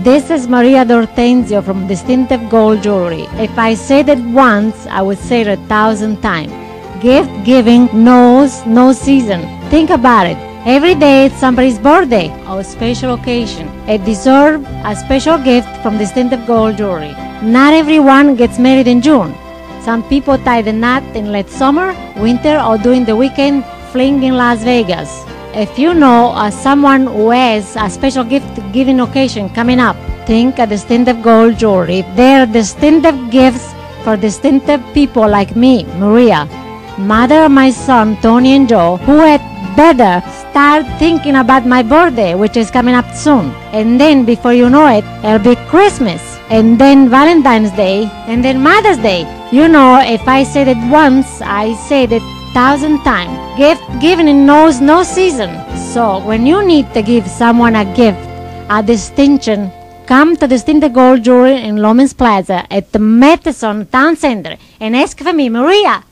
This is Maria D'Ortenzio from Distinctive Gold Jewelry. If I said it once, I would say it 1,000 times. Gift giving knows no season. Think about it. Every day it's somebody's birthday or a special occasion. It deserves a special gift from Distinctive Gold Jewelry. Not everyone gets married in June. Some people tie the knot in late summer, winter, or during the weekend fling in Las Vegas. If you know someone who has a special gift-giving occasion coming up, think of Distinctive Gold Jewelry. They're distinctive gifts for distinctive people like me, Maria, mother of my son, Tony and Joe, who had better start thinking about my birthday, which is coming up soon. And then, before you know it, it'll be Christmas, and then Valentine's Day, and then Mother's Day. You know, if I said it once, I said it 1,000 times. Gift giving knows no season. So when you need to give someone a gift, a distinction, come to Distinctive Gold Jewelry in Loman's Plaza at the Madison Town Center and ask for me, Maria.